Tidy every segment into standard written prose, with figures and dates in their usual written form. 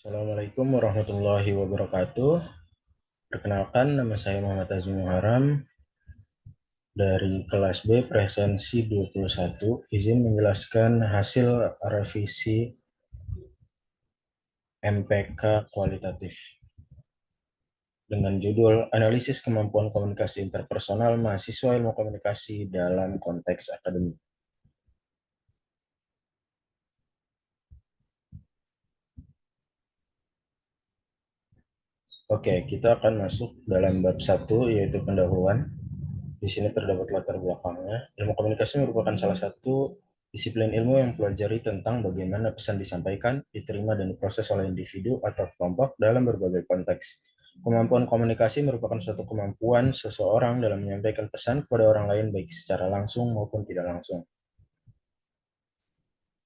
Assalamualaikum warahmatullahi wabarakatuh. Perkenalkan, nama saya Muhammad Azmi Muharam dari kelas B Presensi 21. Izin menjelaskan hasil revisi MPK kualitatif dengan judul Analisis Kemampuan Komunikasi Interpersonal Mahasiswa Ilmu Komunikasi dalam Konteks Akademik. Oke, kita akan masuk dalam bab 1 yaitu pendahuluan. Di sini terdapat latar belakangnya. Ilmu komunikasi merupakan salah satu disiplin ilmu yang mempelajari tentang bagaimana pesan disampaikan, diterima, dan diproses oleh individu atau kelompok dalam berbagai konteks. Kemampuan komunikasi merupakan suatu kemampuan seseorang dalam menyampaikan pesan kepada orang lain baik secara langsung maupun tidak langsung.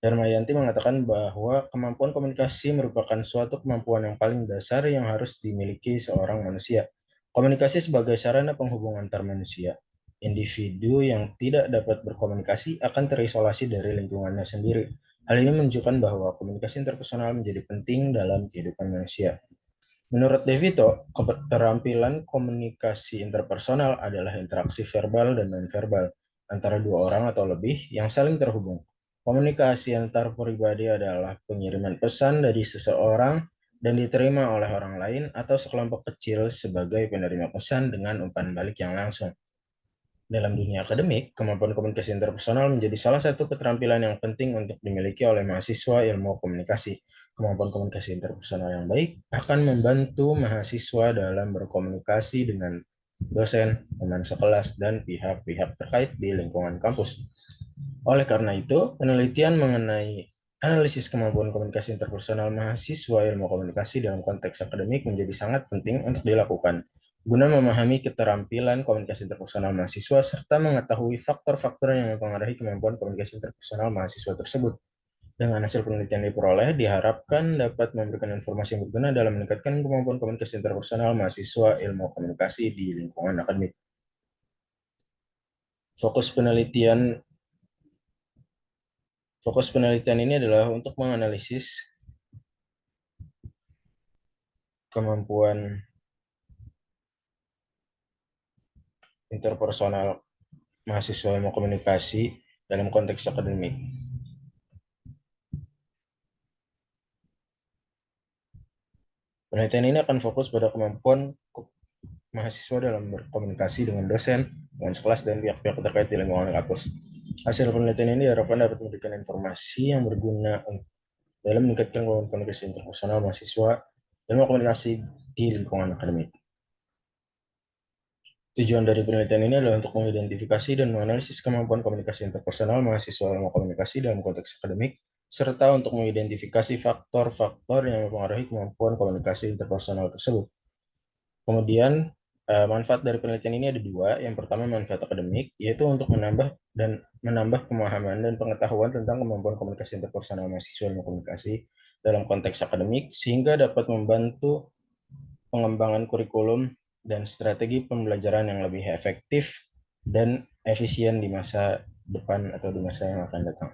Darmayanti mengatakan bahwa kemampuan komunikasi merupakan suatu kemampuan yang paling dasar yang harus dimiliki seorang manusia. Komunikasi sebagai sarana penghubungan antar manusia. Individu yang tidak dapat berkomunikasi akan terisolasi dari lingkungannya sendiri. Hal ini menunjukkan bahwa komunikasi interpersonal menjadi penting dalam kehidupan manusia. Menurut Devito, keterampilan komunikasi interpersonal adalah interaksi verbal dan nonverbal antara dua orang atau lebih yang saling terhubung. Komunikasi antar pribadi adalah pengiriman pesan dari seseorang dan diterima oleh orang lain atau sekelompok kecil sebagai penerima pesan dengan umpan balik yang langsung. Dalam dunia akademik, kemampuan komunikasi interpersonal menjadi salah satu keterampilan yang penting untuk dimiliki oleh mahasiswa ilmu komunikasi. Kemampuan komunikasi interpersonal yang baik akan membantu mahasiswa dalam berkomunikasi dengan dosen, teman sekelas, dan pihak-pihak terkait di lingkungan kampus. Oleh karena itu, penelitian mengenai analisis kemampuan komunikasi interpersonal mahasiswa ilmu komunikasi dalam konteks akademik menjadi sangat penting untuk dilakukan guna memahami keterampilan komunikasi interpersonal mahasiswa serta mengetahui faktor-faktor yang mempengaruhi kemampuan komunikasi interpersonal mahasiswa tersebut. Dengan hasil penelitian diperoleh, diharapkan dapat memberikan informasi yang berguna dalam meningkatkan kemampuan komunikasi interpersonal mahasiswa ilmu komunikasi di lingkungan akademik. Fokus penelitian Fokus penelitian ini adalah untuk menganalisis kemampuan interpersonal mahasiswa ilmu komunikasi dalam konteks akademik. Penelitian ini akan fokus pada kemampuan mahasiswa dalam berkomunikasi dengan dosen, dengan sekelas, dan pihak-pihak terkait di lingkungan kampus. Hasil penelitian ini diharapkan dapat memberikan informasi yang berguna dalam meningkatkan komunikasi interpersonal mahasiswa dalam komunikasi di lingkungan akademik. Tujuan dari penelitian ini adalah untuk mengidentifikasi dan menganalisis kemampuan komunikasi interpersonal mahasiswa ilmu komunikasi dalam konteks akademik, serta untuk mengidentifikasi faktor-faktor yang mempengaruhi kemampuan komunikasi interpersonal tersebut. Kemudian, manfaat dari penelitian ini ada dua. Yang pertama, manfaat akademik, yaitu untuk menambah pemahaman dan pengetahuan tentang kemampuan komunikasi interpersonal mahasiswa ilmu komunikasi dalam konteks akademik, sehingga dapat membantu pengembangan kurikulum dan strategi pembelajaran yang lebih efektif dan efisien di masa depan atau di masa yang akan datang.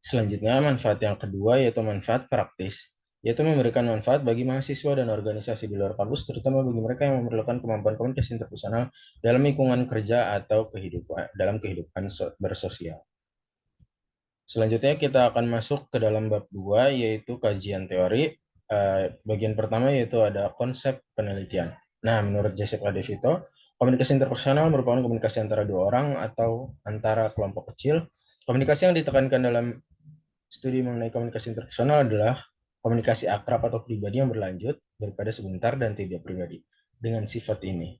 Selanjutnya, manfaat yang kedua yaitu manfaat praktis, yaitu memberikan manfaat bagi mahasiswa dan organisasi di luar kampus, terutama bagi mereka yang memerlukan kemampuan komunikasi interpersonal dalam lingkungan kerja atau dalam kehidupan bersosial. Selanjutnya kita akan masuk ke dalam bab 2 yaitu kajian teori. Bagian pertama yaitu ada konsep penelitian. Nah, menurut Jessica DeVito, komunikasi interpersonal merupakan komunikasi antara dua orang atau antara kelompok kecil. Komunikasi yang ditekankan dalam studi mengenai komunikasi interpersonal adalah komunikasi akrab atau pribadi yang berlanjut daripada sebentar dan tidak pribadi. Dengan sifat ini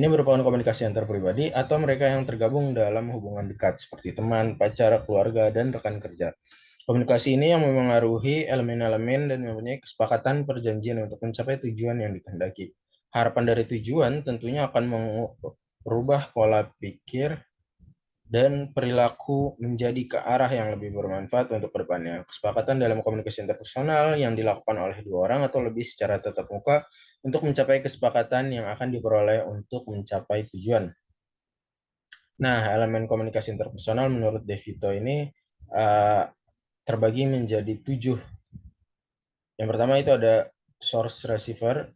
merupakan komunikasi antar pribadi atau mereka yang tergabung dalam hubungan dekat seperti teman, pacar, keluarga, dan rekan kerja. Komunikasi ini yang memengaruhi elemen-elemen dan mempunyai kesepakatan perjanjian untuk mencapai tujuan yang dikehendaki. Harapan dari tujuan tentunya akan merubah pola pikir dan perilaku menjadi ke arah yang lebih bermanfaat untuk kedepannya. Kesepakatan dalam komunikasi interpersonal yang dilakukan oleh dua orang atau lebih secara tatap muka untuk mencapai kesepakatan yang akan diperoleh untuk mencapai tujuan. Nah, elemen komunikasi interpersonal menurut DeVito ini uh, terbagi menjadi 7 Yang pertama itu ada source receiver.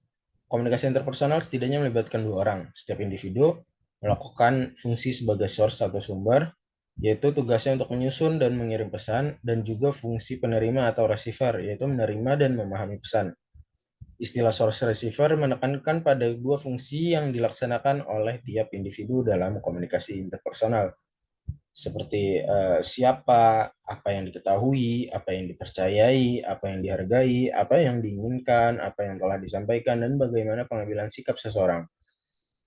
Komunikasi interpersonal setidaknya melibatkan dua orang. Setiap individu melakukan fungsi sebagai source atau sumber, yaitu tugasnya untuk menyusun dan mengirim pesan, dan juga fungsi penerima atau receiver, yaitu menerima dan memahami pesan. Istilah source receiver menekankan pada dua fungsi yang dilaksanakan oleh tiap individu dalam komunikasi interpersonal, seperti siapa, apa yang diketahui, apa yang dipercayai, apa yang dihargai, apa yang diinginkan, apa yang telah disampaikan, dan bagaimana pengambilan sikap seseorang.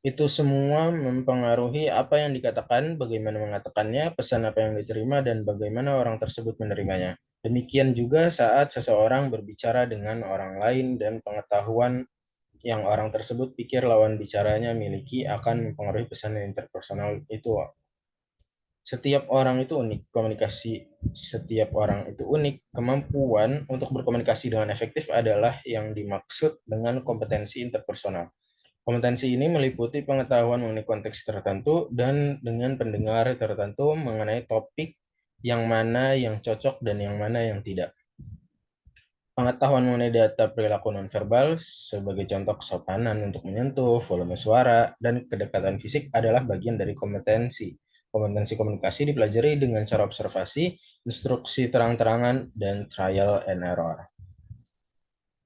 Itu semua mempengaruhi apa yang dikatakan, bagaimana mengatakannya, pesan apa yang diterima, dan bagaimana orang tersebut menerimanya. Demikian juga saat seseorang berbicara dengan orang lain dan pengetahuan yang orang tersebut pikir lawan bicaranya miliki akan mempengaruhi pesan interpersonal itu. Setiap orang itu unik, komunikasi setiap orang itu unik. Kemampuan untuk berkomunikasi dengan efektif adalah yang dimaksud dengan kompetensi interpersonal. Kompetensi ini meliputi pengetahuan mengenai konteks tertentu dan dengan pendengar tertentu mengenai topik yang mana yang cocok dan yang mana yang tidak. Pengetahuan mengenai data perilaku nonverbal, sebagai contoh kesopanan untuk menyentuh, volume suara, dan kedekatan fisik adalah bagian dari kompetensi. Kompetensi komunikasi dipelajari dengan cara observasi, instruksi terang-terangan, dan trial and error.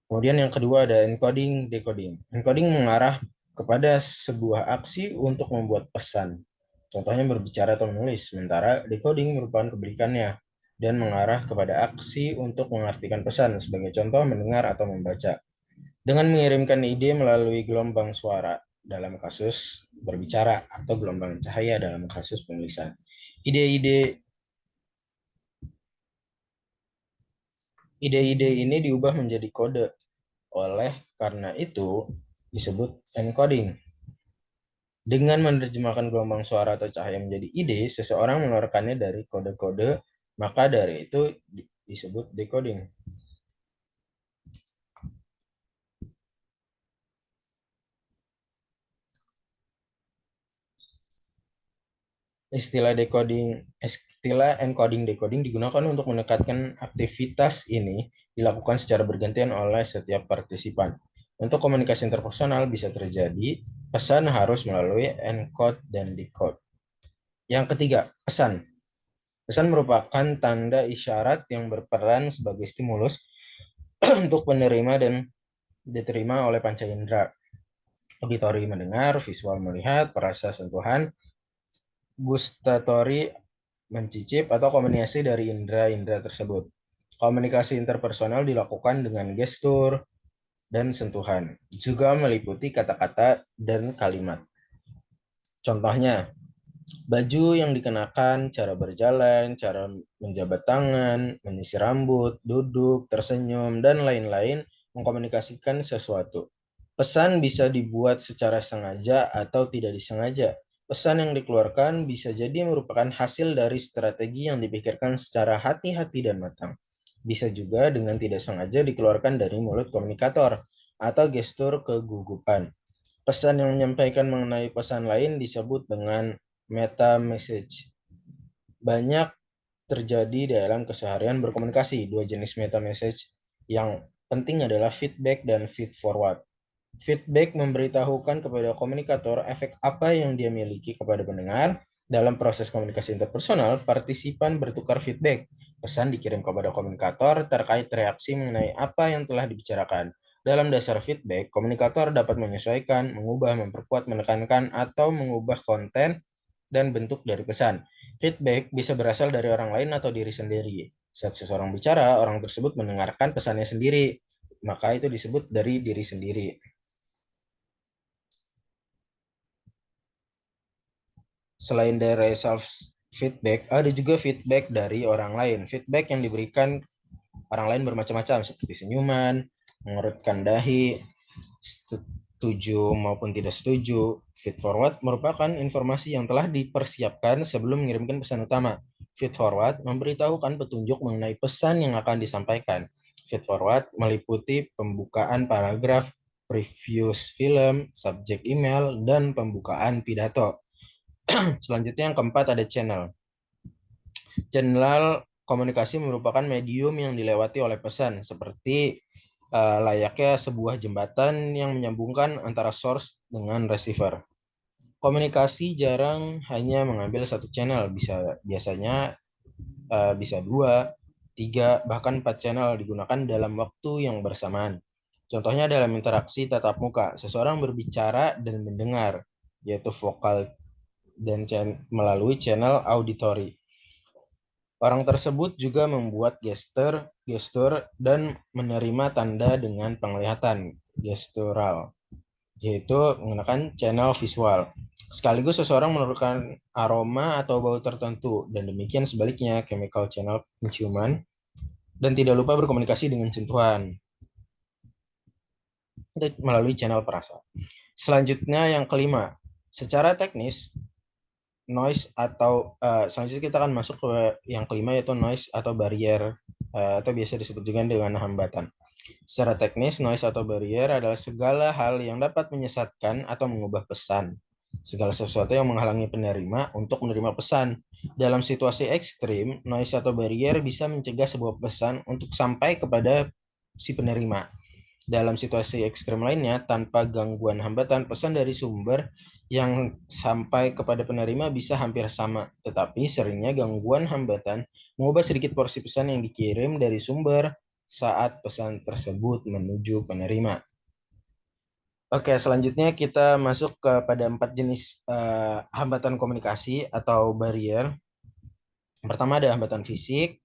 Kemudian yang kedua ada encoding, decoding. Encoding mengarah kepada sebuah aksi untuk membuat pesan. Contohnya berbicara atau menulis, sementara decoding merupakan kebalikannya dan mengarah kepada aksi untuk mengartikan pesan, sebagai contoh mendengar atau membaca. Dengan mengirimkan ide melalui gelombang suara dalam kasus berbicara atau gelombang cahaya dalam kasus penulisan. Ide-ide ide-ide ini diubah menjadi kode. Oleh karena itu disebut encoding. Dengan menerjemahkan gelombang suara atau cahaya menjadi ide, seseorang mengeluarkannya dari kode-kode, maka dari itu disebut decoding. Istilah encoding decoding digunakan untuk menekankan aktivitas ini dilakukan secara bergantian oleh setiap partisipan. Untuk komunikasi interpersonal bisa terjadi, pesan harus melalui encode dan decode. Yang ketiga, pesan. Pesan merupakan tanda isyarat yang berperan sebagai stimulus untuk penerima dan diterima oleh panca indera. Auditori mendengar, visual melihat, perasa sentuhan, gustatory mencicip, atau kombinasi dari indera-indera tersebut. Komunikasi interpersonal dilakukan dengan gestur dan sentuhan, juga meliputi kata-kata dan kalimat. Contohnya, baju yang dikenakan, cara berjalan, cara menjabat tangan, menyisir rambut, duduk, tersenyum, dan lain-lain mengkomunikasikan sesuatu. Pesan bisa dibuat secara sengaja atau tidak disengaja. Pesan yang dikeluarkan bisa jadi merupakan hasil dari strategi yang dipikirkan secara hati-hati dan matang. Bisa juga dengan tidak sengaja dikeluarkan dari mulut komunikator atau gestur kegugupan. Pesan yang menyampaikan mengenai pesan lain disebut dengan meta message. Banyak terjadi dalam keseharian berkomunikasi. Dua jenis meta message yang penting adalah feedback dan feed forward. Feedback memberitahukan kepada komunikator efek apa yang dia miliki kepada pendengar. Dalam proses komunikasi interpersonal, partisipan bertukar feedback. Pesan dikirim kepada komunikator terkait reaksi mengenai apa yang telah dibicarakan. Dalam dasar feedback, komunikator dapat menyesuaikan, mengubah, memperkuat, menekankan, atau mengubah konten dan bentuk dari pesan. Feedback bisa berasal dari orang lain atau diri sendiri. Saat seseorang bicara, orang tersebut mendengarkan pesannya sendiri, maka itu disebut dari diri sendiri. Selain dari self feedback, ada juga feedback dari orang lain. Feedback yang diberikan orang lain bermacam-macam, seperti senyuman, mengerutkan dahi, setuju maupun tidak setuju. Feed forward merupakan informasi yang telah dipersiapkan sebelum mengirimkan pesan utama. Feed forward memberitahukan petunjuk mengenai pesan yang akan disampaikan. Feed forward meliputi pembukaan paragraf, previews film, subjek email, dan pembukaan pidato. Selanjutnya yang keempat ada channel. Channel komunikasi merupakan medium yang dilewati oleh pesan, seperti layaknya sebuah jembatan yang menyambungkan antara source dengan receiver. Komunikasi jarang hanya mengambil satu channel, biasanya bisa 2, 3, bahkan 4 channel digunakan dalam waktu yang bersamaan. Contohnya dalam interaksi tatap muka, seseorang berbicara dan mendengar, yaitu vokal dan melalui channel auditory. Orang tersebut juga membuat gestur dan menerima tanda dengan penglihatan, gestural, yaitu menggunakan channel visual. Sekaligus seseorang menurunkan aroma atau bau tertentu, dan demikian sebaliknya, chemical channel penciuman, dan tidak lupa berkomunikasi dengan sentuhan melalui channel perasa. Selanjutnya yang kelima, secara teknis, noise selanjutnya kita akan masuk ke yang kelima, yaitu noise atau barrier, atau biasa disebut juga dengan hambatan. Secara teknis, noise atau barrier adalah segala hal yang dapat menyesatkan atau mengubah pesan. Segala sesuatu yang menghalangi penerima untuk menerima pesan. Dalam situasi ekstrim, noise atau barrier bisa mencegah sebuah pesan untuk sampai kepada si penerima. Dalam situasi ekstrem lainnya, tanpa gangguan hambatan, pesan dari sumber yang sampai kepada penerima bisa hampir sama, tetapi seringnya gangguan hambatan mengubah sedikit porsi pesan yang dikirim dari sumber saat pesan tersebut menuju penerima. Oke, selanjutnya kita masuk kepada 4 jenis hambatan komunikasi atau barrier. Yang pertama ada hambatan fisik,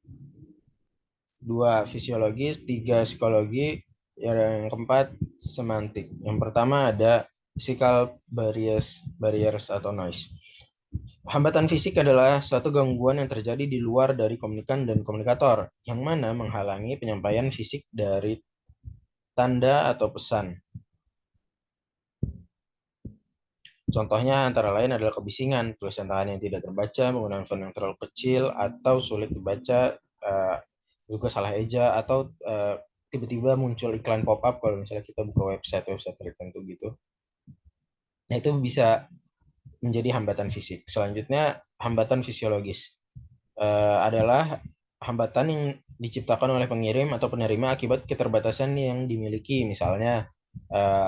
2 fisiologis, 3 psikologi, yang keempat semantik. Yang pertama ada physical barriers atau noise. Hambatan fisik adalah suatu gangguan yang terjadi di luar dari komunikan dan komunikator, yang mana menghalangi penyampaian fisik dari tanda atau pesan. Contohnya antara lain adalah kebisingan, tulisan tangan yang tidak terbaca, penggunaan font yang terlalu kecil atau sulit dibaca, juga salah eja, atau tiba-tiba muncul iklan pop-up kalau misalnya kita buka website tertentu gitu. Nah, itu bisa menjadi hambatan fisik. Selanjutnya, hambatan fisiologis adalah hambatan yang diciptakan oleh pengirim atau penerima akibat keterbatasan yang dimiliki, misalnya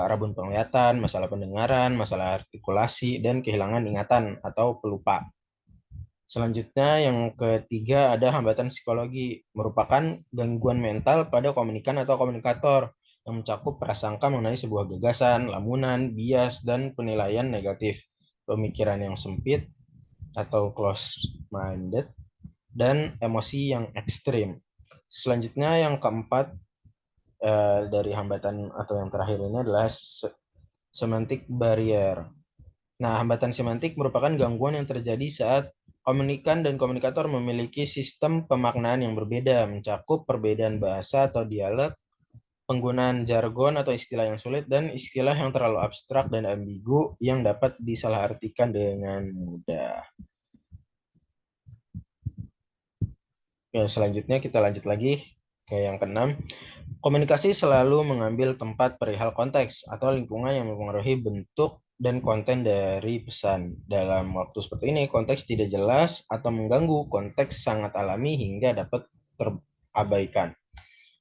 rabun penglihatan, masalah pendengaran, masalah artikulasi, dan kehilangan ingatan atau pelupa. Selanjutnya, yang ketiga ada hambatan psikologi, merupakan gangguan mental pada komunikan atau komunikator yang mencakup prasangka mengenai sebuah gagasan, lamunan, bias, dan penilaian negatif, pemikiran yang sempit atau close-minded, dan emosi yang ekstrim. Selanjutnya, yang keempat dari hambatan atau yang terakhir ini adalah semantic barrier. Nah, hambatan semantik merupakan gangguan yang terjadi saat komunikan dan komunikator memiliki sistem pemaknaan yang berbeda, mencakup perbedaan bahasa atau dialek, penggunaan jargon atau istilah yang sulit, dan istilah yang terlalu abstrak dan ambigu yang dapat disalahartikan dengan mudah. Oke, selanjutnya kita lanjut lagi ke yang keenam. Komunikasi selalu mengambil tempat perihal konteks atau lingkungan yang mempengaruhi bentuk dan konten dari pesan. Dalam waktu seperti ini, konteks tidak jelas atau mengganggu, konteks sangat alami hingga dapat terabaikan,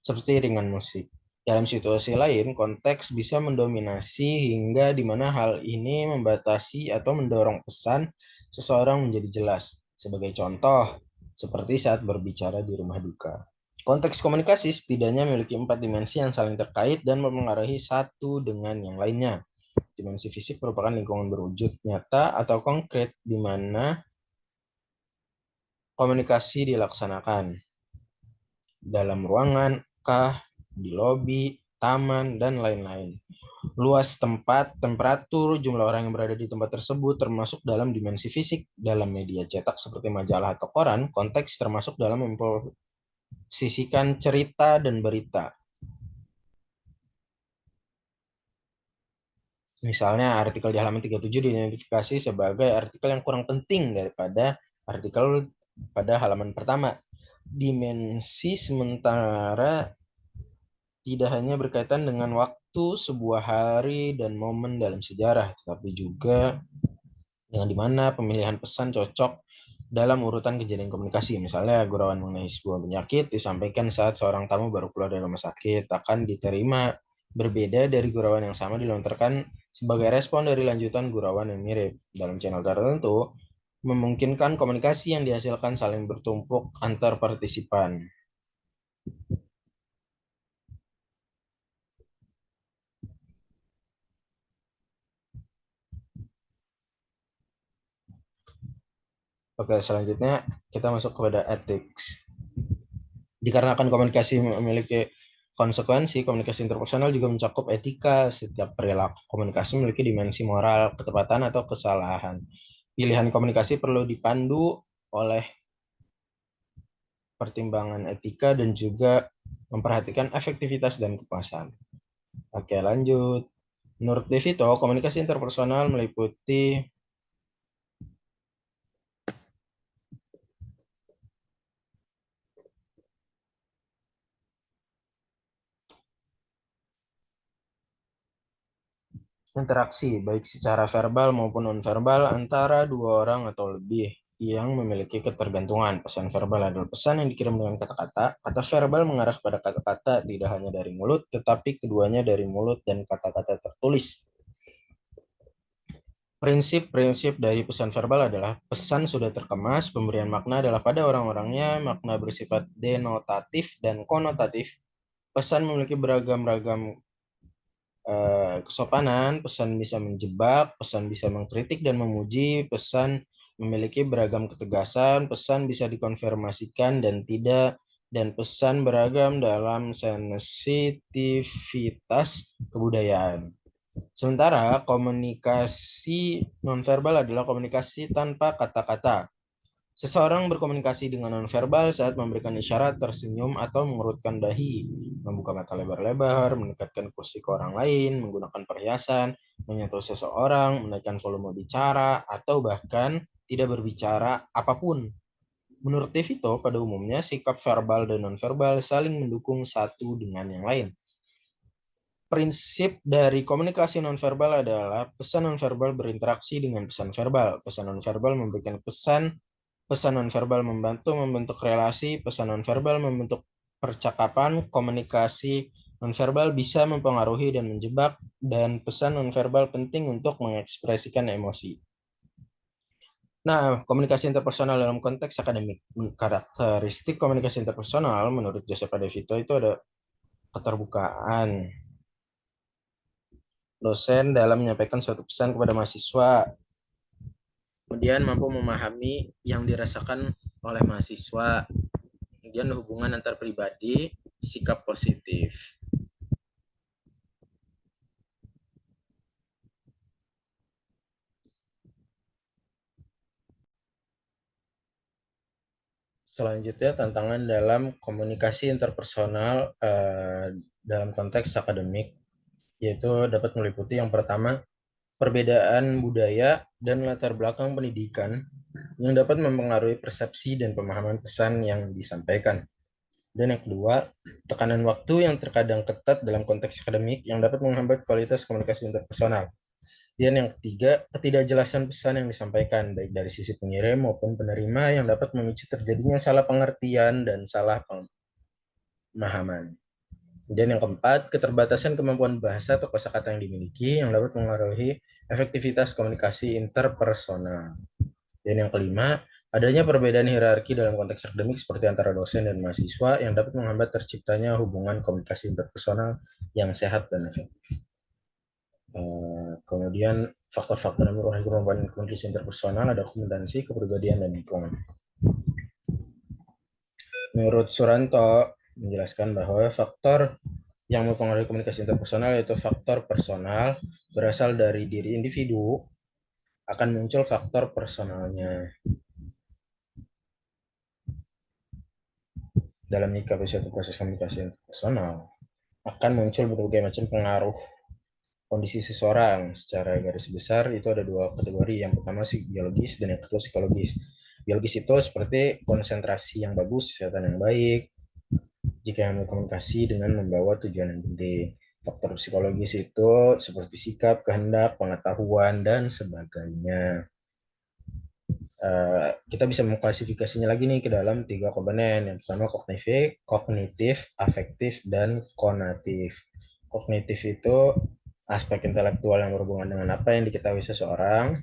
seperti dengan musik. Dalam situasi lain, konteks bisa mendominasi hingga di mana hal ini membatasi atau mendorong pesan seseorang menjadi jelas. Sebagai contoh, seperti saat berbicara di rumah duka. Konteks komunikasi setidaknya memiliki 4 dimensi yang saling terkait dan mempengaruhi satu dengan yang lainnya. Dimensi fisik merupakan lingkungan berwujud nyata atau konkret di mana komunikasi dilaksanakan. Dalam ruangan, kah, di lobi, taman, dan lain-lain. Luas tempat, temperatur, jumlah orang yang berada di tempat tersebut termasuk dalam dimensi fisik. Dalam media cetak seperti majalah atau koran, konteks termasuk dalam memposisikan cerita dan berita. Misalnya artikel di halaman 37 diidentifikasi sebagai artikel yang kurang penting daripada artikel pada halaman pertama. Dimensi sementara tidak hanya berkaitan dengan waktu, sebuah hari, dan momen dalam sejarah, tetapi juga dengan di mana pemilihan pesan cocok dalam urutan kejadian komunikasi. Misalnya, gurauan mengenai sebuah penyakit disampaikan saat seorang tamu baru keluar dari rumah sakit akan diterima berbeda dari gurauan yang sama dilontarkan sebagai respon dari lanjutan gurauan yang mirip. Dalam channel tertentu, memungkinkan komunikasi yang dihasilkan saling bertumpuk antar partisipan. Oke, selanjutnya kita masuk kepada ethics. Dikarenakan komunikasi memiliki konsekuensi, komunikasi interpersonal juga mencakup etika. Setiap perilaku komunikasi memiliki dimensi moral, ketepatan, atau kesalahan. Pilihan komunikasi perlu dipandu oleh pertimbangan etika dan juga memperhatikan efektivitas dan kepuasan. Oke, lanjut. Menurut Devito, komunikasi interpersonal meliputi interaksi, baik secara verbal maupun nonverbal, antara dua orang atau lebih yang memiliki ketergantungan. Pesan verbal adalah pesan yang dikirim dengan kata-kata. Kata verbal mengarah pada kata-kata tidak hanya dari mulut, tetapi keduanya dari mulut dan kata-kata tertulis. Prinsip-prinsip dari pesan verbal adalah pesan sudah terkemas, pemberian makna adalah pada orang-orangnya, makna bersifat denotatif dan konotatif. Pesan memiliki beragam-ragam kesopanan, pesan bisa menjebak, pesan bisa mengkritik dan memuji, pesan memiliki beragam ketegasan, pesan bisa dikonfirmasikan dan tidak, dan pesan beragam dalam sensitivitas kebudayaan. Sementara komunikasi nonverbal adalah komunikasi tanpa kata-kata. Seseorang berkomunikasi dengan nonverbal saat memberikan isyarat, tersenyum, atau mengerutkan dahi, membuka mata lebar-lebar, mendekatkan kursi ke orang lain, menggunakan perhiasan, menyentuh seseorang, menaikkan volume bicara, atau bahkan tidak berbicara apapun. Menurut Devito, pada umumnya sikap verbal dan nonverbal saling mendukung satu dengan yang lain. Prinsip dari komunikasi nonverbal adalah pesan nonverbal berinteraksi dengan pesan verbal. Pesan nonverbal memberikan pesan nonverbal membentuk relasi, pesan nonverbal membentuk percakapan, komunikasi nonverbal bisa mempengaruhi dan menjebak, dan pesan nonverbal penting untuk mengekspresikan emosi. Nah, komunikasi interpersonal dalam konteks akademik. Karakteristik komunikasi interpersonal menurut Joseph Devito itu ada keterbukaan. Dosen dalam menyampaikan suatu pesan kepada mahasiswa, kemudian mampu memahami yang dirasakan oleh mahasiswa, kemudian hubungan antar pribadi, sikap positif. Selanjutnya, tantangan dalam komunikasi interpersonal dalam konteks akademik, yaitu dapat meliputi yang pertama, perbedaan budaya dan latar belakang pendidikan yang dapat mempengaruhi persepsi dan pemahaman pesan yang disampaikan. Dan yang kedua, tekanan waktu yang terkadang ketat dalam konteks akademik yang dapat menghambat kualitas komunikasi interpersonal. Dan yang ketiga, ketidakjelasan pesan yang disampaikan, baik dari sisi pengirim maupun penerima, yang dapat memicu terjadinya salah pengertian dan salah pemahaman. Dan yang keempat, keterbatasan kemampuan bahasa atau kosakata yang dimiliki yang dapat mengaruhi efektivitas komunikasi interpersonal. Dan yang kelima, adanya perbedaan hierarki dalam konteks akademik seperti antara dosen dan mahasiswa yang dapat menghambat terciptanya hubungan komunikasi interpersonal yang sehat dan efektif. Kemudian faktor-faktor yang mempengaruhi kemampuan komunikasi interpersonal ada kompetensi, kepribadian, dan lingkungan. Menurut Suranto menjelaskan bahwa faktor yang mempengaruhi komunikasi interpersonal yaitu faktor personal, berasal dari diri individu, akan muncul faktor personalnya dalam menyikapi suatu proses komunikasi interpersonal, akan muncul berbagai macam pengaruh kondisi seseorang. Secara garis besar itu ada dua kategori. Yang pertama biologis dan yang kedua psikologis. Biologis itu seperti konsentrasi yang bagus, kesehatan yang baik, jika yang komunikasi dengan membawa tujuan yang penting. Faktor psikologis itu seperti sikap, kehendak, pengetahuan, dan sebagainya. Kita bisa mengklasifikasinya lagi nih ke dalam 3 komponen. Yang pertama kognitif, afektif, dan konatif. Kognitif itu aspek intelektual yang berhubungan dengan apa yang diketahui seseorang.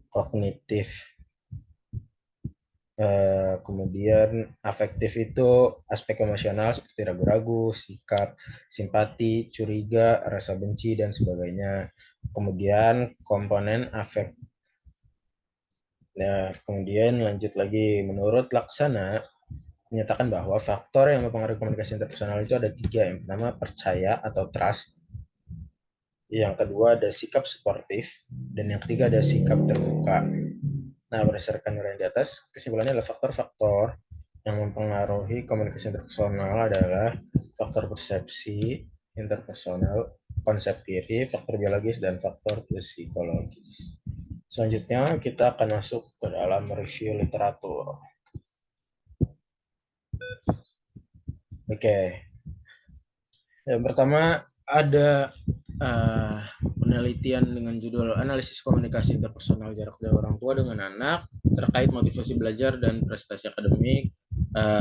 Kognitif, kemudian afektif itu aspek emosional seperti ragu-ragu, sikap, simpati, curiga, rasa benci, dan sebagainya. Kemudian komponen afek. Nah, kemudian lanjut lagi. Menurut Laksana, menyatakan bahwa faktor yang mempengaruhi komunikasi interpersonal itu ada 3. Yang pertama, percaya atau trust. Yang kedua, ada sikap suportif. Dan yang ketiga, ada sikap terbuka. Nah, berdasarkan uraian di atas, kesimpulannya adalah faktor-faktor yang mempengaruhi komunikasi interpersonal adalah faktor persepsi, interpersonal, konsep diri, faktor biologis, dan faktor psikologis. Selanjutnya, kita akan masuk ke dalam review literatur. Oke, yang pertama ada penelitian dengan judul Analisis Komunikasi Interpersonal Jarak Jauh Orang Tua dengan Anak terkait motivasi belajar dan prestasi akademik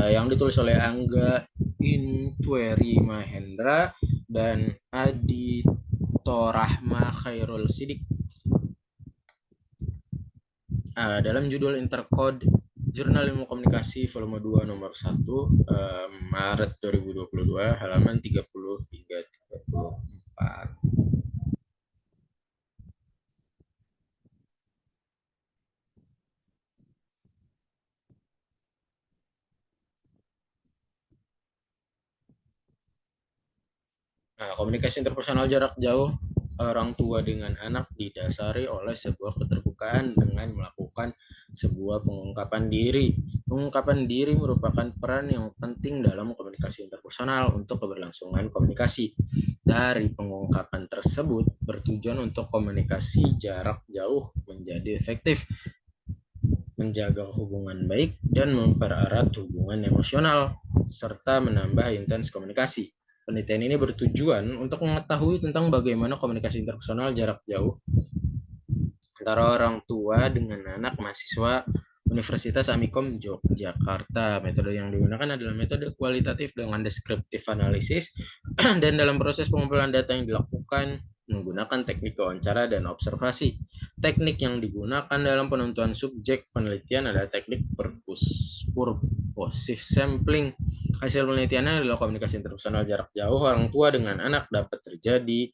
yang ditulis oleh Angga Intweri Mahendra dan Adito Rahma Khairul Sidik. Dalam judul Intercode Jurnal Ilmu Komunikasi volume 2 nomor 1 Maret 2022 halaman 30 hingga 34. Nah, komunikasi interpersonal jarak jauh orang tua dengan anak didasari oleh sebuah keterbukaan dengan melakukan sebuah pengungkapan diri. Pengungkapan diri merupakan peran yang penting dalam komunikasi interpersonal untuk keberlangsungan komunikasi. Dari pengungkapan tersebut bertujuan untuk komunikasi jarak jauh menjadi efektif, menjaga hubungan baik, dan mempererat hubungan emosional, serta menambah intens komunikasi. Penelitian ini bertujuan untuk mengetahui tentang bagaimana komunikasi interpersonal jarak jauh antara orang tua dengan anak mahasiswa Universitas Amikom Yogyakarta. Metode yang digunakan adalah metode kualitatif dengan deskriptif analisis dan dalam proses pengumpulan data yang dilakukan menggunakan teknik wawancara dan observasi. Teknik yang digunakan dalam penentuan subjek penelitian adalah teknik purposive sampling. Hasil penelitiannya adalah komunikasi interpersonal jarak jauh orang tua dengan anak dapat terjadi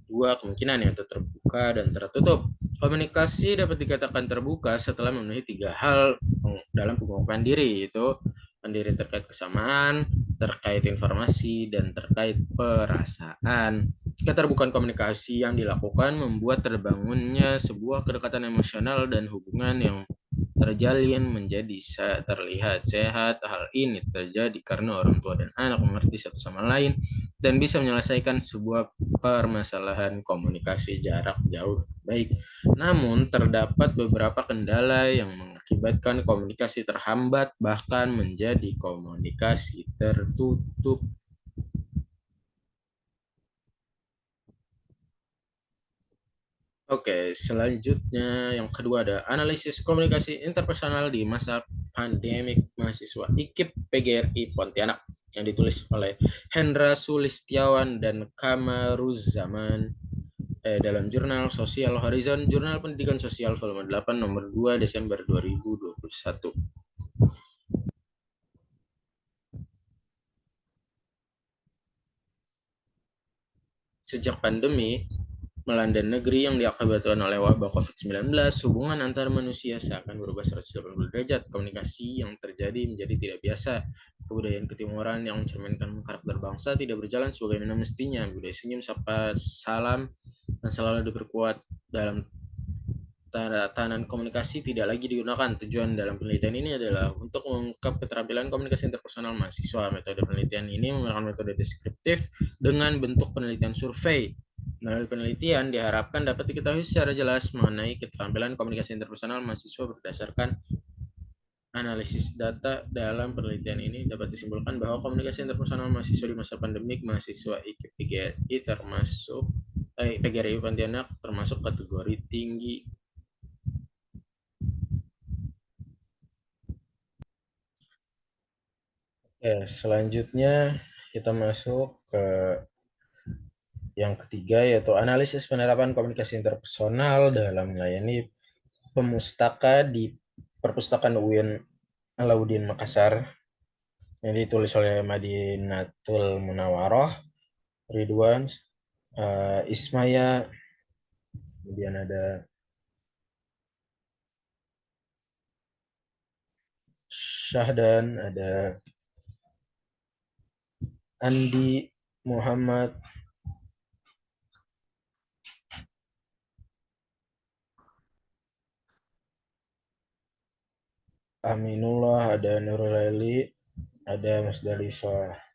dua kemungkinan, yaitu terbuka dan tertutup. Komunikasi dapat dikatakan terbuka setelah memenuhi 3 hal dalam pengungkapan diri, yaitu diri terkait kesamaan, terkait informasi, dan terkait perasaan. Keterbukaan komunikasi yang dilakukan membuat terbangunnya sebuah kedekatan emosional dan hubungan yang terjalin menjadi terlihat sehat. Hal ini terjadi karena orang tua dan anak mengerti satu sama lain dan bisa menyelesaikan sebuah permasalahan komunikasi jarak jauh baik. Namun terdapat beberapa kendala yang mengakibatkan komunikasi terhambat bahkan menjadi komunikasi tertutup. Oke, selanjutnya yang kedua ada analisis komunikasi interpersonal di masa pandemik mahasiswa IKIP PGRI Pontianak yang ditulis oleh Hendra Sulistiawan dan Kamaruzzaman dalam jurnal Sosial Horizon, Jurnal Pendidikan Sosial volume 8 nomor 2 Desember 2021. Sejak pandemi melanda negeri yang diakibatkan oleh wabah COVID-19, hubungan antar manusia seakan berubah 180 derajat. Komunikasi yang terjadi menjadi tidak biasa. Kebudayaan ketimuran yang mencerminkan karakter bangsa tidak berjalan sebagaimana mestinya. Budaya senyum, sapa, salam, dan selalu diperkuat dalam tatanan komunikasi tidak lagi digunakan. Tujuan dalam penelitian ini adalah untuk mengungkap keterampilan komunikasi interpersonal mahasiswa. Metode penelitian ini menggunakan metode deskriptif dengan bentuk penelitian survei. Melalui penelitian diharapkan dapat diketahui secara jelas mengenai keterampilan komunikasi interpersonal mahasiswa berdasarkan analisis data. Dalam penelitian ini dapat disimpulkan bahwa komunikasi interpersonal mahasiswa di masa pandemik mahasiswa IKIP PGRI termasuk PGRI Pontianak termasuk kategori tinggi Selanjutnya kita masuk ke yang ketiga, yaitu analisis penerapan komunikasi interpersonal dalam melayani pemustaka di Perpustakaan UIN Alauddin Makassar, yang ditulis oleh Madinatul Munawwaroh, Ridwan, Ismaya, kemudian ada Syahdan, ada Andi Muhammad, Aminullah, ada Nurul Ali, ada Musdalifah.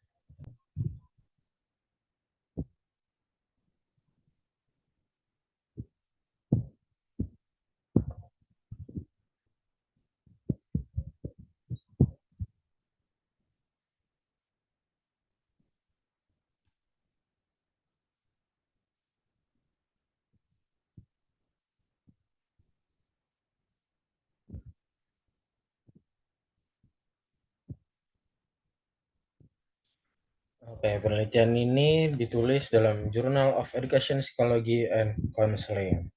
Oke, penelitian ini ditulis dalam Journal of Education, Psychology, and Counseling.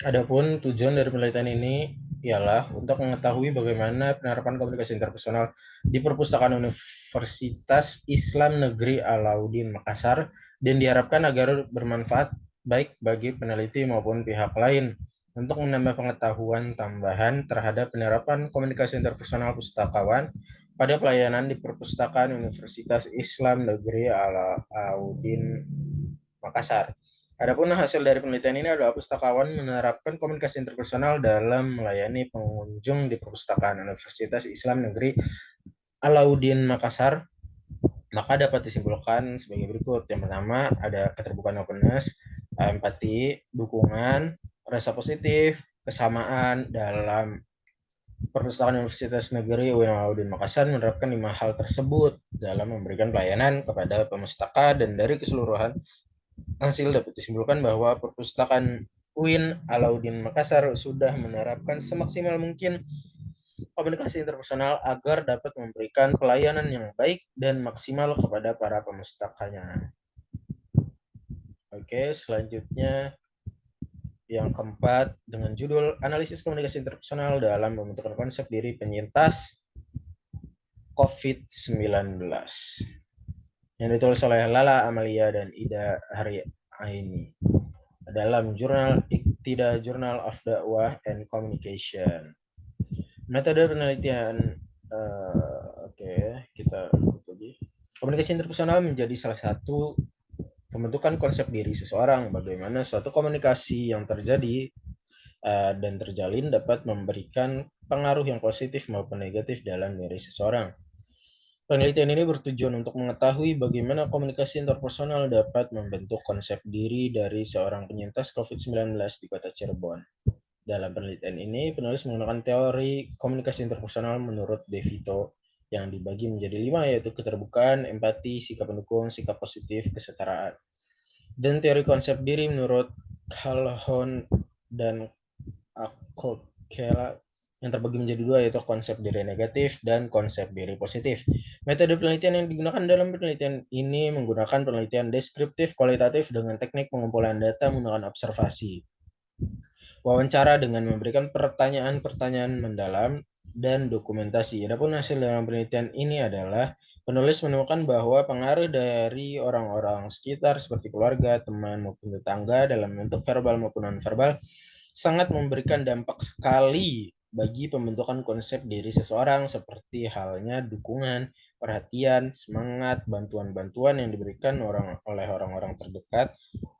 Adapun tujuan dari penelitian ini ialah untuk mengetahui bagaimana penerapan komunikasi interpersonal di Perpustakaan Universitas Islam Negeri Alauddin Makassar, dan diharapkan agar bermanfaat baik bagi peneliti maupun pihak lain untuk menambah pengetahuan tambahan terhadap penerapan komunikasi interpersonal pustakawan pada pelayanan di Perpustakaan Universitas Islam Negeri Alauddin Makassar. Adapun hasil dari penelitian ini adalah pustakawan menerapkan komunikasi interpersonal dalam melayani pengunjung di Perpustakaan Universitas Islam Negeri Alauddin Makassar, maka dapat disimpulkan sebagai berikut. Yang pertama, ada keterbukaan, openness, empati, dukungan, rasa positif, kesamaan dalam Perpustakaan Universitas Negeri UIN Alauddin Makassar menerapkan 5 hal tersebut dalam memberikan pelayanan kepada pemustaka, dan dari keseluruhan hasil dapat disimpulkan bahwa Perpustakaan UIN Alauddin Makassar sudah menerapkan semaksimal mungkin komunikasi interpersonal agar dapat memberikan pelayanan yang baik dan maksimal kepada para pemustakanya. Oke, selanjutnya yang keempat dengan judul Analisis Komunikasi Interpersonal dalam Pembentukan Konsep Diri Penyintas COVID-19, yang ditulis oleh Lala Amalia dan Ida Hari Aini dalam jurnal Iktida Journal of Dakwah and Communication. Metode penelitian, kita ikut lagi. Komunikasi interpersonal menjadi salah satu pembentukan konsep diri seseorang. Bagaimana suatu komunikasi yang terjadi dan terjalin dapat memberikan pengaruh yang positif maupun negatif dalam diri seseorang. Penelitian ini bertujuan untuk mengetahui bagaimana komunikasi interpersonal dapat membentuk konsep diri dari seorang penyintas COVID-19 di kota Cirebon. Dalam penelitian ini, penulis menggunakan teori komunikasi interpersonal menurut De Vito yang dibagi menjadi 5, yaitu keterbukaan, empati, sikap pendukung, sikap positif, kesetaraan. Dan teori konsep diri menurut Calhoun dan Akokela yang terbagi menjadi 2, yaitu konsep diri negatif dan konsep diri positif. Metode penelitian yang digunakan dalam penelitian ini menggunakan penelitian deskriptif kualitatif dengan teknik pengumpulan data menggunakan observasi, wawancara dengan memberikan pertanyaan-pertanyaan mendalam, dan dokumentasi. Adapun hasil dalam penelitian ini adalah penulis menemukan bahwa pengaruh dari orang-orang sekitar seperti keluarga, teman, maupun tetangga dalam bentuk verbal maupun non-verbal sangat memberikan dampak sekali bagi pembentukan konsep diri seseorang, seperti halnya dukungan, perhatian, semangat, bantuan-bantuan yang diberikan oleh orang-orang terdekat.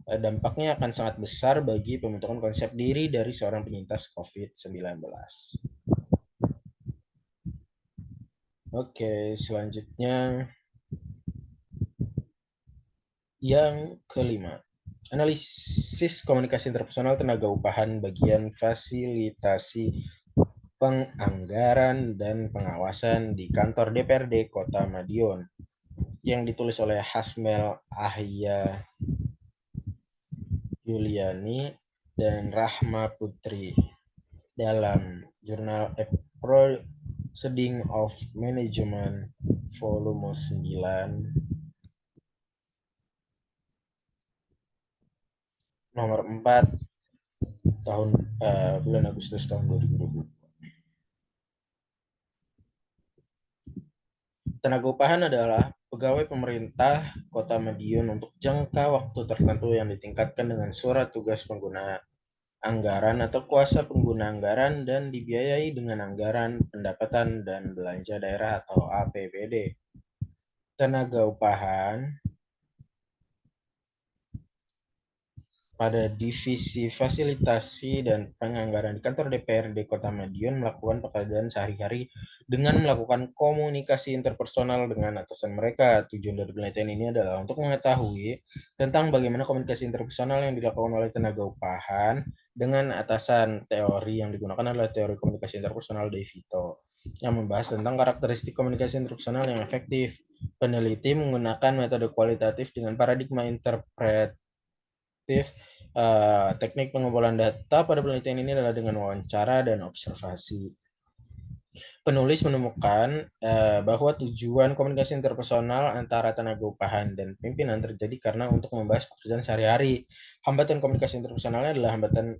Dampaknya akan sangat besar bagi pembentukan konsep diri dari seorang penyintas COVID-19. Oke, selanjutnya yang kelima. Analisis komunikasi interpersonal tenaga upahan bagian fasilitasi penganggaran dan pengawasan di kantor DPRD Kota Madiun, yang ditulis oleh Hasmel Ahya Yuliani, dan Rahma Putri dalam jurnal A Proceeding of Management volume 9 nomor 4 tahun bulan Agustus tahun 2020. Tenaga upahan adalah pegawai pemerintah Kota Madiun untuk jangka waktu tertentu yang ditingkatkan dengan surat tugas pengguna anggaran atau kuasa pengguna anggaran dan dibiayai dengan anggaran pendapatan dan belanja daerah atau APBD. Tenaga upahan pada Divisi Fasilitasi dan Penganggaran di kantor DPRD Kota Madiun melakukan pekerjaan sehari-hari dengan melakukan komunikasi interpersonal dengan atasan mereka. Tujuan dari penelitian ini adalah untuk mengetahui tentang bagaimana komunikasi interpersonal yang dilakukan oleh tenaga upahan dengan atasan. Teori yang digunakan adalah teori komunikasi interpersonal De Vito yang membahas tentang karakteristik komunikasi interpersonal yang efektif. Peneliti menggunakan metode kualitatif dengan paradigma interpret teknik pengumpulan data pada penelitian ini adalah dengan wawancara dan observasi. Penulis menemukan bahwa tujuan komunikasi interpersonal antara tenaga upahan dan pimpinan terjadi karena untuk membahas pekerjaan sehari-hari. Hambatan komunikasi interpersonalnya adalah hambatan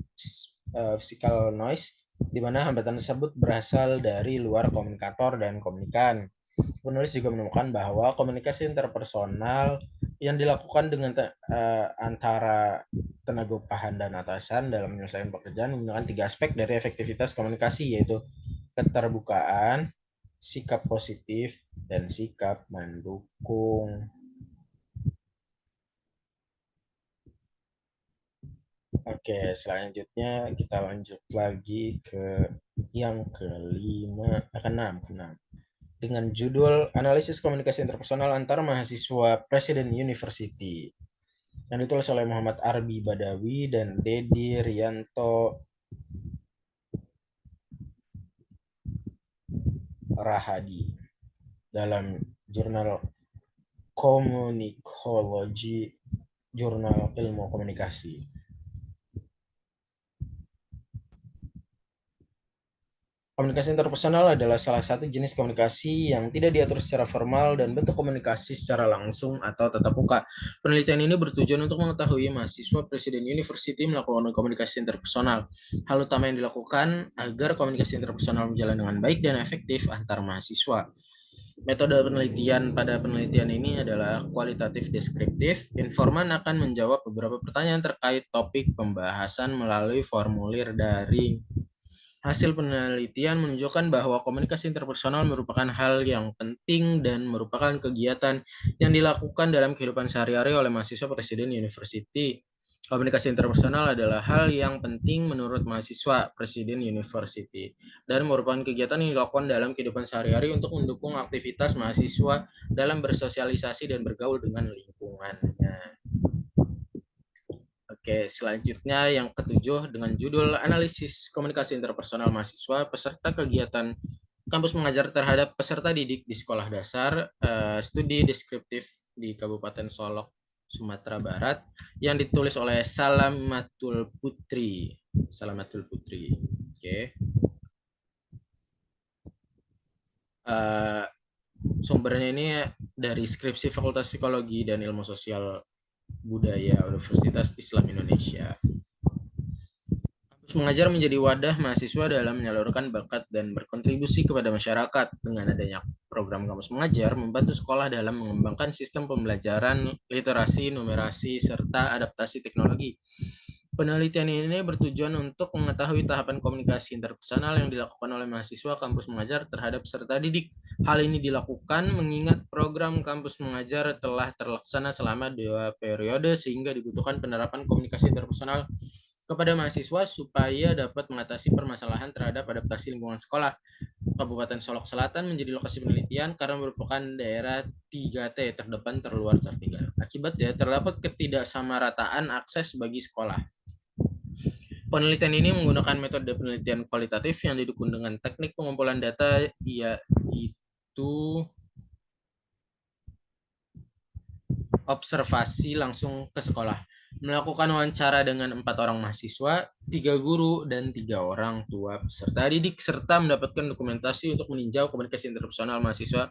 physical noise, di mana hambatan tersebut berasal dari luar komunikator dan komunikan. Penulis juga menemukan bahwa komunikasi interpersonal yang dilakukan dengan antara tenaga upahan dan atasan dalam menyelesaikan pekerjaan menggunakan 3 aspek dari efektivitas komunikasi, yaitu keterbukaan, sikap positif, dan sikap mendukung. Oke, selanjutnya kita lanjut lagi ke yang keenam dengan judul Analisis Komunikasi Interpersonal Antar Mahasiswa Presiden University yang ditulis oleh Muhammad Arbi Badawi dan Dedi Rianto Rahadi dalam jurnal Communicology, jurnal ilmu komunikasi. Komunikasi interpersonal adalah salah satu jenis komunikasi yang tidak diatur secara formal dan bentuk komunikasi secara langsung atau tatap muka. Penelitian ini bertujuan untuk mengetahui mahasiswa Presiden University melakukan komunikasi interpersonal. Hal utama yang dilakukan agar komunikasi interpersonal berjalan dengan baik dan efektif antar mahasiswa. Metode penelitian pada penelitian ini adalah kualitatif deskriptif. Informan akan menjawab beberapa pertanyaan terkait topik pembahasan melalui formulir daring. Hasil penelitian menunjukkan bahwa komunikasi interpersonal merupakan hal yang penting dan merupakan kegiatan yang dilakukan dalam kehidupan sehari-hari oleh mahasiswa Presiden University. Komunikasi interpersonal adalah hal yang penting menurut mahasiswa Presiden University dan merupakan kegiatan yang dilakukan dalam kehidupan sehari-hari untuk mendukung aktivitas mahasiswa dalam bersosialisasi dan bergaul dengan lingkungannya. Oke, selanjutnya yang ketujuh dengan judul Analisis Komunikasi Interpersonal Mahasiswa Peserta Kegiatan Kampus Mengajar terhadap Peserta Didik di Sekolah Dasar, studi deskriptif di Kabupaten Solok, Sumatera Barat, yang ditulis oleh Salamatul Putri. Salamatul Putri. Oke. Sumbernya ini dari skripsi Fakultas Psikologi dan Ilmu Sosial Budaya Universitas Islam Indonesia. Kampus Mengajar menjadi wadah mahasiswa dalam menyalurkan bakat dan berkontribusi kepada masyarakat. Dengan adanya program Kampus Mengajar, membantu sekolah dalam mengembangkan sistem pembelajaran, literasi, numerasi, serta adaptasi teknologi. Penelitian ini bertujuan untuk mengetahui tahapan komunikasi interpersonal yang dilakukan oleh mahasiswa Kampus Mengajar terhadap peserta didik. Hal ini dilakukan mengingat program Kampus Mengajar telah terlaksana selama 2 periode sehingga dibutuhkan penerapan komunikasi interpersonal kepada mahasiswa supaya dapat mengatasi permasalahan terhadap adaptasi lingkungan sekolah. Kabupaten Solok Selatan menjadi lokasi penelitian karena merupakan daerah 3T terdepan, terluar, tertinggal. Akibatnya terdapat ketidaksamarataan akses bagi sekolah. Penelitian ini menggunakan metode penelitian kualitatif yang didukung dengan teknik pengumpulan data, yaitu observasi langsung ke sekolah. melakukan wawancara dengan 4 orang mahasiswa, 3 guru, dan 3 orang tua peserta didik, serta mendapatkan dokumentasi untuk meninjau komunikasi interpersonal mahasiswa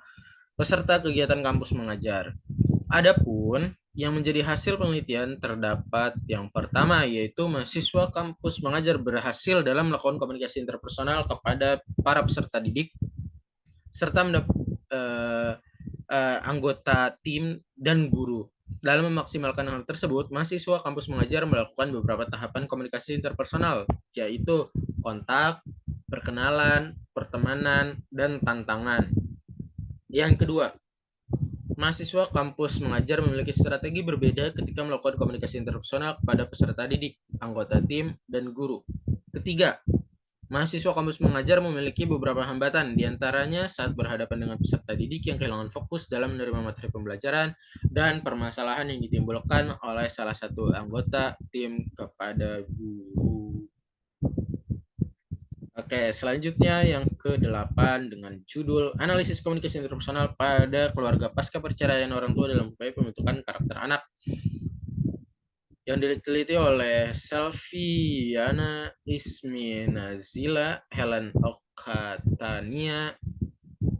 peserta kegiatan kampus mengajar. Adapun yang menjadi hasil penelitian terdapat yang pertama, yaitu mahasiswa kampus mengajar berhasil dalam melakukan komunikasi interpersonal kepada para peserta didik, serta anggota tim dan guru. Dalam memaksimalkan hal tersebut, mahasiswa kampus mengajar melakukan beberapa tahapan komunikasi interpersonal, yaitu kontak, perkenalan, pertemanan, dan tantangan. Yang kedua, mahasiswa kampus mengajar memiliki strategi berbeda ketika melakukan komunikasi interpersonal kepada peserta didik, anggota tim, dan guru. Ketiga, mahasiswa kampus mengajar memiliki beberapa hambatan, diantaranya saat berhadapan dengan peserta didik yang kehilangan fokus dalam menerima materi pembelajaran dan permasalahan yang ditimbulkan oleh salah satu anggota tim kepada guru. Oke, selanjutnya yang ke-8 dengan judul Analisis Komunikasi Interpersonal pada Keluarga Pasca Perceraian Orang Tua dalam Upaya Pembentukan Karakter Anak, yang diteliti oleh Selviana Isminazila, Helen Okatania,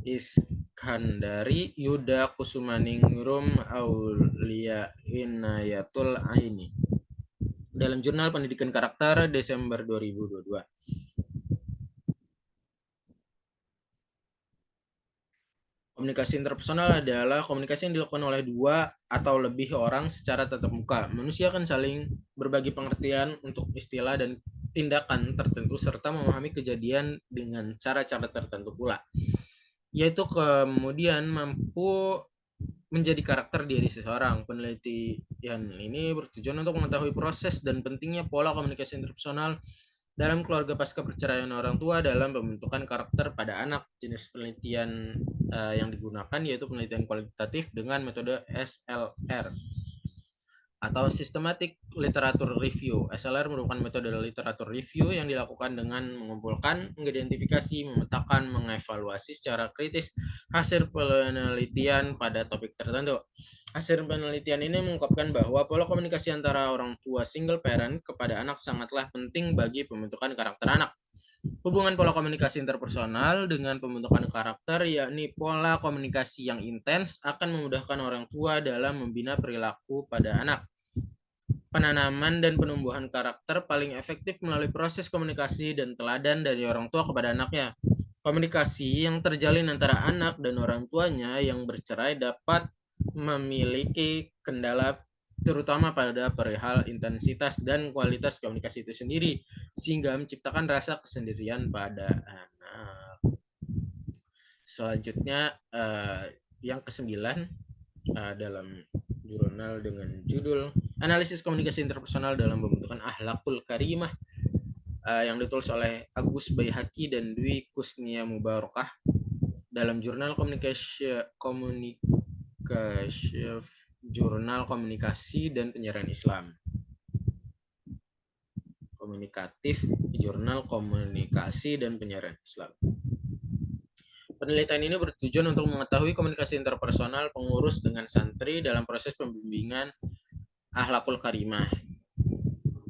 Iskandari, Yuda Kusumaningrum, Aulia Inayatul Aini, dalam Jurnal Pendidikan Karakter Desember 2022. Komunikasi interpersonal adalah komunikasi yang dilakukan oleh 2 atau lebih orang secara tatap muka. Manusia akan saling berbagi pengertian untuk istilah dan tindakan tertentu serta memahami kejadian dengan cara-cara tertentu pula, yaitu kemudian mampu menjadi karakter diri seseorang. Penelitian ini bertujuan untuk mengetahui proses dan pentingnya pola komunikasi interpersonal dalam keluarga pasca perceraian orang tua dalam pembentukan karakter pada anak. Jenis penelitian yang digunakan yaitu penelitian kualitatif dengan metode SLR atau Systematic Literature Review. SLR merupakan metode literatur review yang dilakukan dengan mengumpulkan, mengidentifikasi, memetakan, mengevaluasi secara kritis hasil penelitian pada topik tertentu. Hasil penelitian ini mengungkapkan bahwa pola komunikasi antara orang tua single parent kepada anak sangatlah penting bagi pembentukan karakter anak. Hubungan pola komunikasi interpersonal dengan pembentukan karakter, yakni pola komunikasi yang intens, akan memudahkan orang tua dalam membina perilaku pada anak. Penanaman dan penumbuhan karakter paling efektif melalui proses komunikasi dan teladan dari orang tua kepada anaknya. Komunikasi yang terjalin antara anak dan orang tuanya yang bercerai dapat memiliki kendala terutama pada perihal intensitas dan kualitas komunikasi itu sendiri, sehingga menciptakan rasa kesendirian pada anak. Selanjutnya yang ke-9 dalam jurnal dengan judul Analisis Komunikasi Interpersonal dalam Pembentukan Akhlakul Karimah, yang ditulis oleh Agus Baihaqi dan Dwi Kusnia Mubarakah dalam jurnal Jurnal Komunikasi dan Penyiaran Islam. Komunikatif, Jurnal Komunikasi dan Penyiaran Islam. Penelitian ini bertujuan untuk mengetahui komunikasi interpersonal pengurus dengan santri dalam proses pembimbingan akhlakul karimah,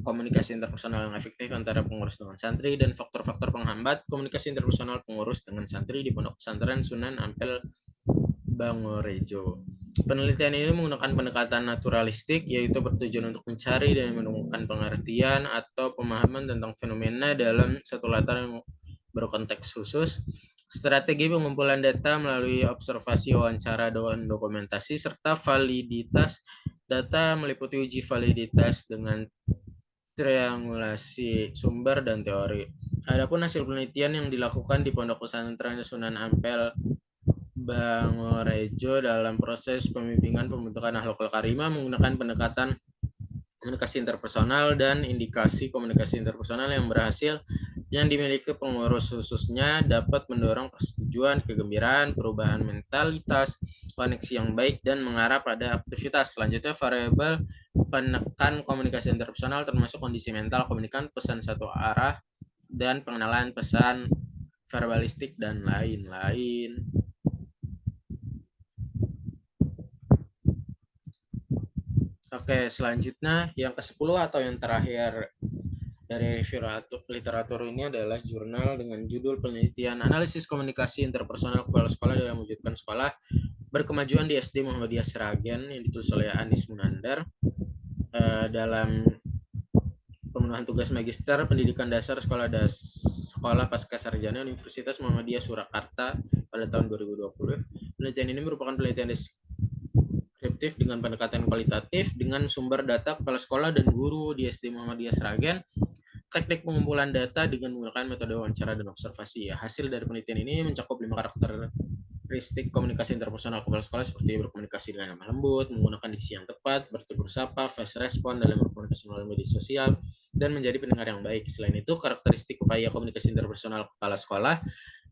komunikasi interpersonal yang efektif antara pengurus dengan santri, dan faktor-faktor penghambat komunikasi interpersonal pengurus dengan santri di Pondok Pesantren Sunan Ampel Bangorejo. Penelitian ini menggunakan pendekatan naturalistik, yaitu bertujuan untuk mencari dan menemukan pengertian atau pemahaman tentang fenomena dalam satu latar yang berkonteks khusus. Strategi pengumpulan data melalui observasi, wawancara, dan dokumentasi, serta validitas data meliputi uji validitas dengan triangulasi sumber dan teori. Adapun hasil penelitian yang dilakukan di Pondok Pesantren Sunan Ampel Bangorejo dalam proses pembimbingan pembentukan akhlakul karimah menggunakan pendekatan komunikasi interpersonal dan indikasi komunikasi interpersonal yang berhasil yang dimiliki pengurus khususnya dapat mendorong persetujuan, kegembiraan, perubahan mentalitas, koneksi yang baik, dan mengarah pada aktivitas. Selanjutnya, variabel penekan komunikasi interpersonal termasuk kondisi mental komunikan, pesan satu arah, dan pengenalan pesan verbalistik, dan lain-lain. Oke, selanjutnya yang ke-10 atau yang terakhir dari review literatur ini adalah jurnal dengan judul penelitian analisis komunikasi interpersonal kepala sekolah dalam mewujudkan sekolah berkemajuan di SD Muhammadiyah Seragen yang ditulis oleh Anis Munandar dalam pemenuhan tugas magister pendidikan dasar sekolah pasca sarjana Universitas Muhammadiyah Surakarta pada tahun 2020. Penelitian ini merupakan penelitian deskriptif dengan pendekatan kualitatif dengan sumber data kepala sekolah dan guru di SD Muhammadiyah Seragen, teknik pengumpulan data dengan menggunakan metode wawancara dan observasi. Ya, hasil dari penelitian ini mencakup 5 karakteristik komunikasi interpersonal kepala sekolah seperti berkomunikasi dengan lemah lembut, menggunakan diksi yang tepat, bertegur sapa, fast respon dalam berkomunikasi melalui media sosial, dan menjadi pendengar yang baik. Selain itu, karakteristik upaya komunikasi interpersonal kepala sekolah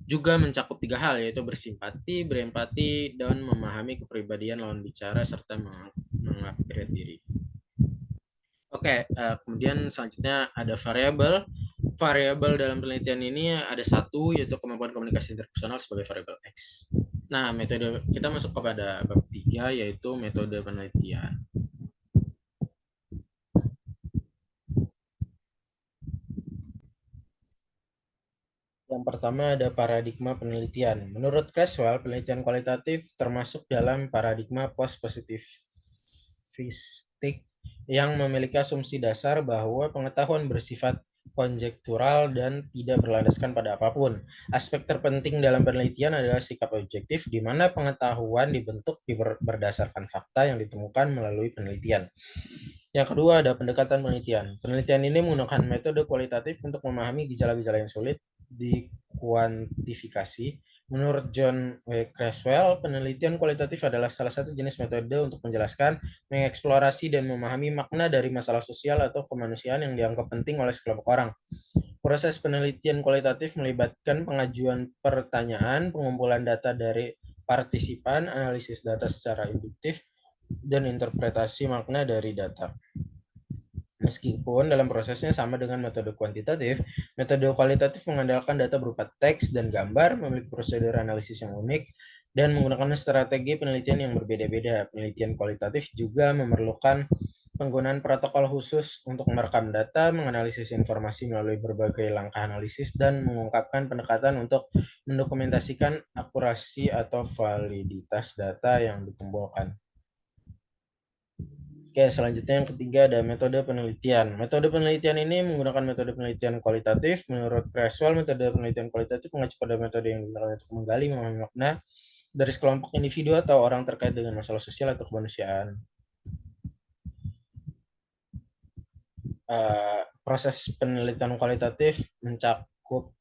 juga mencakup 3 hal, yaitu bersimpati, berempati, dan memahami kepribadian lawan bicara, serta mengupgrade diri. Oke, kemudian selanjutnya ada variabel. Variabel dalam penelitian ini ada satu, yaitu kemampuan komunikasi interpersonal sebagai variabel X. Nah, metode kita masuk kepada bab 3, yaitu metode penelitian. Yang pertama ada paradigma penelitian. Menurut Creswell, penelitian kualitatif termasuk dalam paradigma post-positivistik yang memiliki asumsi dasar bahwa pengetahuan bersifat konjektural dan tidak berlandaskan pada apapun. Aspek terpenting dalam penelitian adalah sikap objektif, di mana pengetahuan dibentuk berdasarkan fakta yang ditemukan melalui penelitian. Yang kedua ada pendekatan penelitian. Penelitian ini menggunakan metode kualitatif untuk memahami gejala-gejala yang sulit dikuantifikasi. Menurut John W. Creswell, penelitian kualitatif adalah salah satu jenis metode untuk menjelaskan, mengeksplorasi, dan memahami makna dari masalah sosial atau kemanusiaan yang dianggap penting oleh sekelompok orang. Proses penelitian kualitatif melibatkan pengajuan pertanyaan, pengumpulan data dari partisipan, analisis data secara induktif, dan interpretasi makna dari data. Meskipun dalam prosesnya sama dengan metode kuantitatif, metode kualitatif mengandalkan data berupa teks dan gambar, memiliki prosedur analisis yang unik, dan menggunakan strategi penelitian yang berbeda-beda. Penelitian kualitatif juga memerlukan penggunaan protokol khusus untuk merekam data, menganalisis informasi melalui berbagai langkah analisis, dan mengungkapkan pendekatan untuk mendokumentasikan akurasi atau validitas data yang dikumpulkan. Oke, selanjutnya yang ketiga ada metode penelitian. Metode penelitian ini menggunakan metode penelitian kualitatif. Menurut Creswell, metode penelitian kualitatif mengacu pada metode yang digunakan untuk menggali memahami makna dari sekelompok individu atau orang terkait dengan masalah sosial atau kemanusiaan. Proses penelitian kualitatif mencakup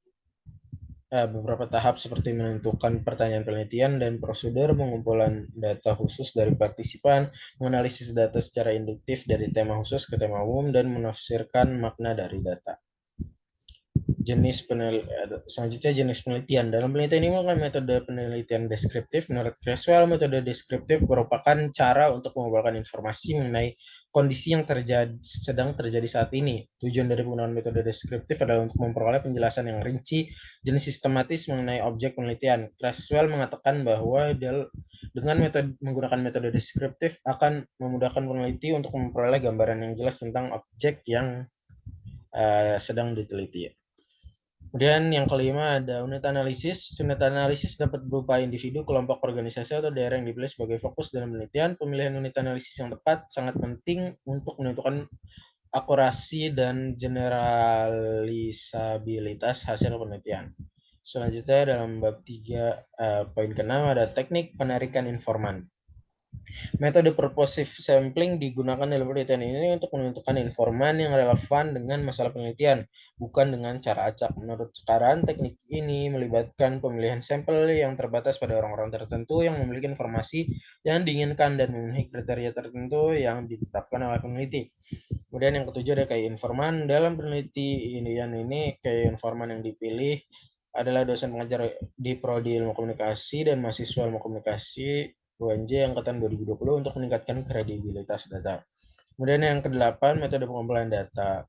beberapa tahap seperti menentukan pertanyaan penelitian dan prosedur pengumpulan data khusus dari partisipan, menganalisis data secara induktif dari tema khusus ke tema umum, dan menafsirkan makna dari data. Selanjutnya jenis penelitian. Dalam penelitian ini menggunakan metode penelitian deskriptif. Menurut Creswell, metode deskriptif merupakan cara untuk mengumpulkan informasi mengenai kondisi yang sedang terjadi saat ini. Tujuan dari penggunaan metode deskriptif adalah untuk memperoleh penjelasan yang rinci dan sistematis mengenai objek penelitian. Creswell mengatakan bahwa dengan menggunakan metode deskriptif akan memudahkan peneliti untuk memperoleh gambaran yang jelas tentang objek yang sedang diteliti. Kemudian yang kelima ada unit analisis. Unit analisis dapat berupa individu, kelompok, organisasi, atau daerah yang dipilih sebagai fokus dalam penelitian. Pemilihan unit analisis yang tepat sangat penting untuk menentukan akurasi dan generalisabilitas hasil penelitian. Selanjutnya dalam bab 3 poin ke-6 ada teknik penarikan informan. Metode purposive sampling digunakan dalam penelitian ini untuk menentukan informan yang relevan dengan masalah penelitian, bukan dengan cara acak. Menurut Sekarang, teknik ini melibatkan pemilihan sampel yang terbatas pada orang-orang tertentu yang memiliki informasi yang diinginkan dan memenuhi kriteria tertentu yang ditetapkan oleh peneliti. Kemudian yang ketujuh ada kayak informan. Dalam penelitian ini kayak informan yang dipilih adalah dosen pengajar di Prodi Ilmu Komunikasi dan mahasiswa Ilmu Komunikasi UNJ angkatan 2020 untuk meningkatkan kredibilitas data. Kemudian yang ke-8, metode pengumpulan data.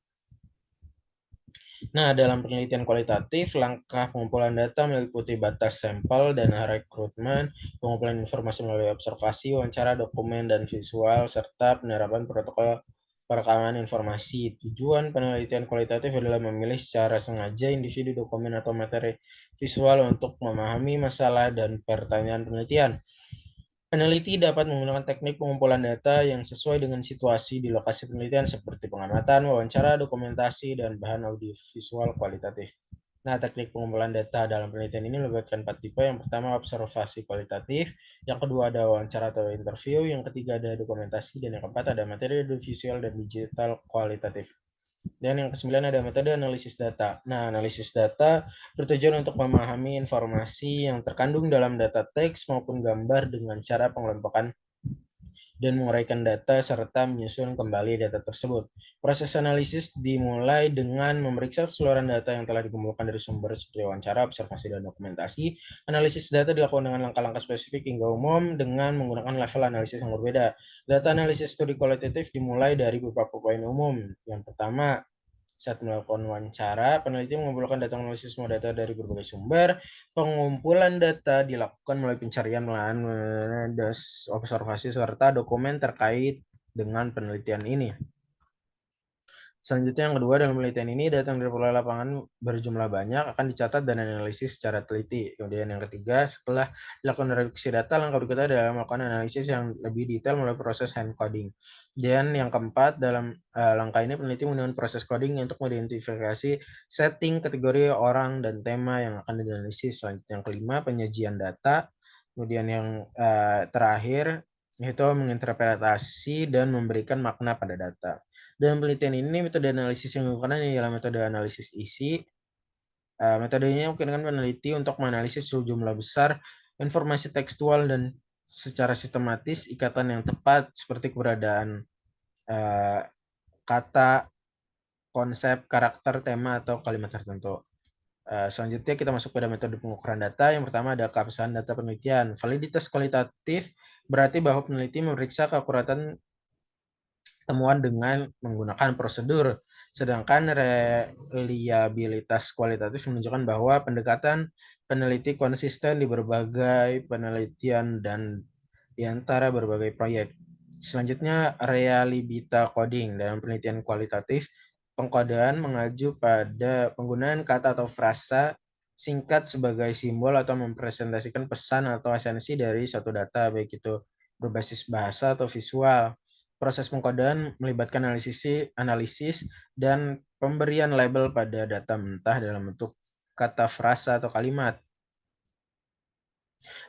Nah, dalam penelitian kualitatif, langkah pengumpulan data meliputi batas sampel, dana rekrutmen, pengumpulan informasi melalui observasi, wawancara, dokumen, dan visual, serta penerapan protokol perekaman informasi. Tujuan penelitian kualitatif adalah memilih secara sengaja individu, dokumen, atau materi visual untuk memahami masalah dan pertanyaan penelitian. Peneliti dapat menggunakan teknik pengumpulan data yang sesuai dengan situasi di lokasi penelitian seperti pengamatan, wawancara, dokumentasi, dan bahan audiovisual kualitatif. Nah, teknik pengumpulan data dalam penelitian ini melibatkan 4 tipe. Yang pertama, observasi kualitatif. Yang kedua, ada wawancara atau interview. Yang ketiga, ada dokumentasi. Dan yang keempat, ada materi audiovisual dan digital kualitatif. Dan yang kesembilan ada metode analisis data. Nah, analisis data bertujuan untuk memahami informasi yang terkandung dalam data teks maupun gambar dengan cara pengelompokan dan menguraikan data serta menyusun kembali data tersebut. Proses analisis dimulai dengan memeriksa keseluruhan data yang telah dikumpulkan dari sumber seperti wawancara, observasi, dan dokumentasi. Analisis data dilakukan dengan langkah-langkah spesifik hingga umum dengan menggunakan level analisis yang berbeda. Data analisis studi kualitatif dimulai dari beberapa poin umum. Yang pertama, saat melakukan wawancara, peneliti mengumpulkan data analisis semua data dari berbagai sumber. Pengumpulan data dilakukan melalui pencarian melalui observasi serta dokumen terkait dengan penelitian ini. Selanjutnya yang kedua, dalam penelitian ini data yang diperoleh lapangan berjumlah banyak akan dicatat dan analisis secara teliti. Kemudian yang ketiga, setelah dilakukan reduksi data, langkah berikutnya adalah melakukan analisis yang lebih detail melalui proses hand coding. Dan yang keempat, dalam langkah ini peneliti menggunakan proses coding untuk mengidentifikasi setting, kategori orang, dan tema yang akan dianalisis. Selanjutnya yang kelima, penyajian data. Kemudian yang terakhir, yaitu menginterpretasi dan memberikan makna pada data. Dalam penelitian ini, metode analisis yang digunakan adalah metode analisis isi. Metodenya memungkinkan peneliti untuk menganalisis sejumlah besar informasi tekstual dan secara sistematis ikatan yang tepat seperti keberadaan kata, konsep, karakter, tema, atau kalimat tertentu. Selanjutnya kita masuk pada metode pengukuran data. Yang pertama ada keabsahan data penelitian. Validitas kualitatif berarti bahwa peneliti memeriksa keakuratan temuan dengan menggunakan prosedur. Sedangkan reliabilitas kualitatif menunjukkan bahwa pendekatan peneliti konsisten di berbagai penelitian dan di antara berbagai proyek. Selanjutnya, realibita coding. Dalam penelitian kualitatif, pengkodean mengacu pada penggunaan kata atau frasa singkat sebagai simbol atau mempresentasikan pesan atau esensi dari suatu data, baik itu berbasis bahasa atau visual. Proses pengkodean melibatkan analisis dan pemberian label pada data mentah dalam bentuk kata, frasa, atau kalimat.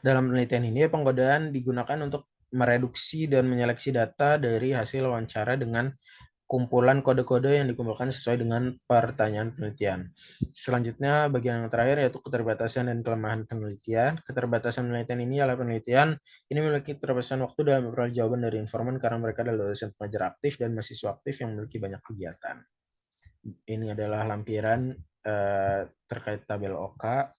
Dalam penelitian ini, pengkodean digunakan untuk mereduksi dan menyeleksi data dari hasil wawancara dengan kumpulan kode-kode yang dikumpulkan sesuai dengan pertanyaan penelitian. Selanjutnya, bagian yang terakhir yaitu keterbatasan dan kelemahan penelitian. Keterbatasan penelitian ini adalah penelitian ini memiliki keterbatasan waktu dalam memperoleh jawaban dari informan karena mereka adalah dosen pengajar aktif dan mahasiswa aktif yang memiliki banyak kegiatan. Ini adalah lampiran terkait tabel OK.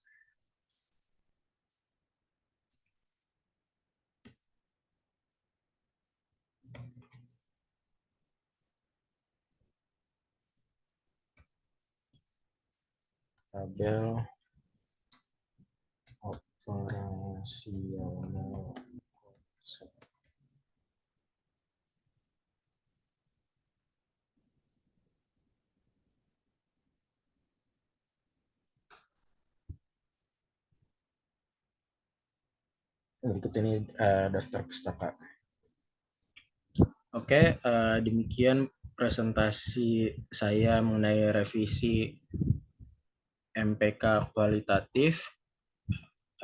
Tabel operasional. Berikut ini daftar pustaka. Oke, demikian presentasi saya mengenai revisi MPK kualitatif.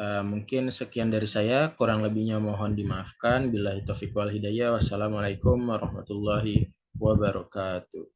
Mungkin sekian dari saya, kurang lebihnya mohon dimaafkan. Billahi taufiq wal hidayah. Wassalamualaikum warahmatullahi wabarakatuh.